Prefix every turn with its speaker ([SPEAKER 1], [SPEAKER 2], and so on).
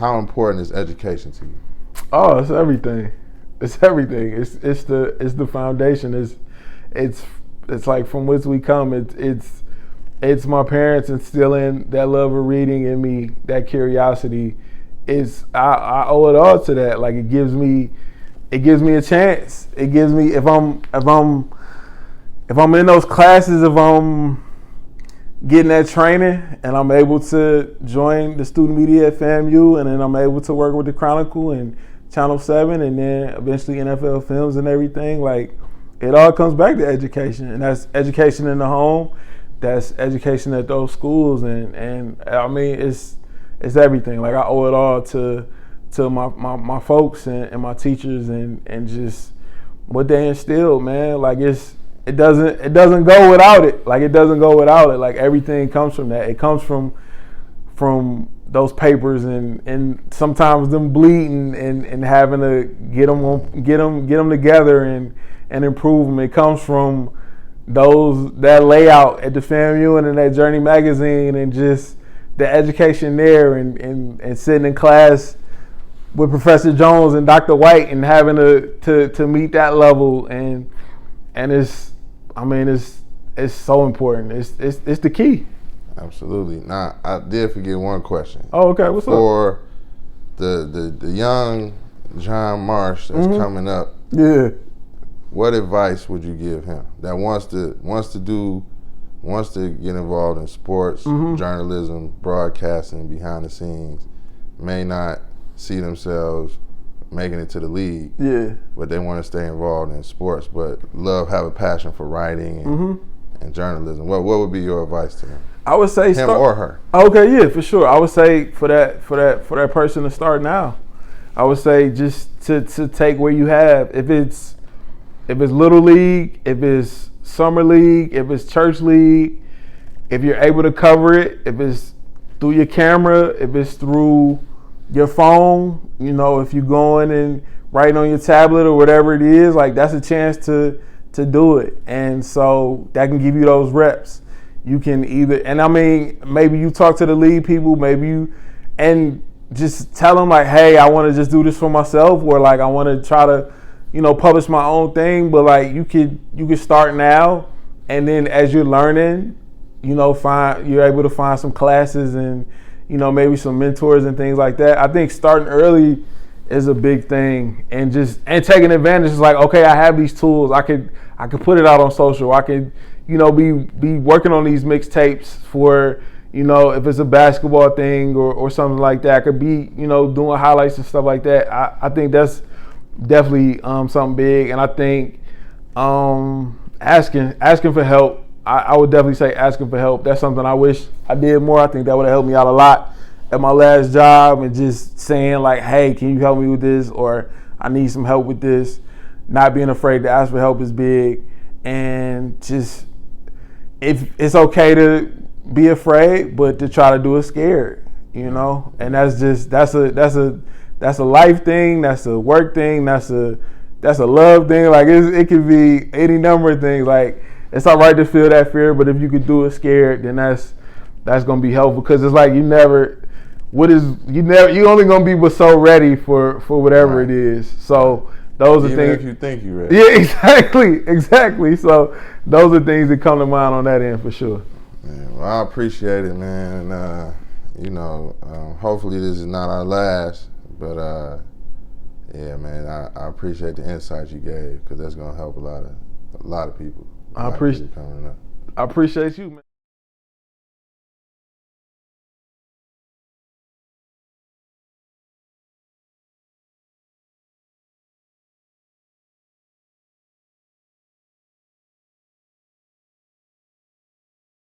[SPEAKER 1] how important is education to you?
[SPEAKER 2] Oh, it's everything. It's everything. It's the foundation. It's like from which we come. It's my parents instilling that love of reading in me, that curiosity. I owe it all to that. Like it gives me a chance. It gives me if I'm in those classes, if I'm getting that training and I'm able to join the student media at FAMU, and then I'm able to work with the Chronicle and Channel 7 and then eventually NFL Films and everything, like it all comes back to education, and that's education in the home, that's education at those schools, and I mean it's everything. Like I owe it all to my folks and my teachers and just what they instilled, man. Like it doesn't go without it. Like it doesn't go without it. Like everything comes from that. It comes from those papers and sometimes them bleeding and having to get them together and improve them. It comes from that layout at the FAMU and in that Journey magazine and just the education there and sitting in class with Professor Jones and Dr. White and having to meet that level and it's so important. It's the key.
[SPEAKER 1] Absolutely. Now, I did forget one question.
[SPEAKER 2] Oh, okay. What's up?
[SPEAKER 1] For the young John Marsh that's coming up.
[SPEAKER 2] Yeah.
[SPEAKER 1] What advice would you give him that wants to get involved in sports, journalism, broadcasting, behind the scenes, may not see themselves making it to the league, but they want to stay involved in sports, but have a passion for writing and journalism? What would be your advice to him?
[SPEAKER 2] I would say
[SPEAKER 1] him or her.
[SPEAKER 2] Okay, yeah, for sure. I would say for that person to start now. I would say just to take where you have. If it's little league, if it's summer league, if it's church league, if you're able to cover it, if it's through your camera, if it's through your phone, if you're going and writing on your tablet or whatever it is, like that's a chance to do it. And so that can give you those reps. You can maybe you talk to the league people, and just tell them like, hey, I want to just do this for myself, or like I want to try to, publish my own thing. But like you could start now, and then as you're learning, you're able to find some classes and maybe some mentors and things like that. I think starting early is a big thing, and taking advantage is like, okay, I have these tools. I could put it out on social. I could be working on these mixtapes for if it's a basketball thing or something like that. I could be doing highlights and stuff like that. I think that's definitely something big, and I think asking for help. I would definitely say asking for help. That's something I wish I did more. I think that would have helped me out a lot at my last job, and just saying like, hey, can you help me with this, or I need some help with this. Not being afraid to ask for help is big, and just if it's okay to be afraid, but to try to do it scared, and that's a life thing, that's a work thing, that's a love thing. Like it could be any number of things. Like it's all right to feel that fear, but if you could do it scared, then that's gonna be helpful, because it's like you only gonna be so ready for whatever it is. So those are things.
[SPEAKER 1] If you think you're ready.
[SPEAKER 2] Yeah, exactly. So those are things that come to mind on that end for sure.
[SPEAKER 1] Man, well, I appreciate it, man. Hopefully this is not our last, but yeah, man, I appreciate the insights you gave, because that's gonna help a lot of people. I appreciate you, man.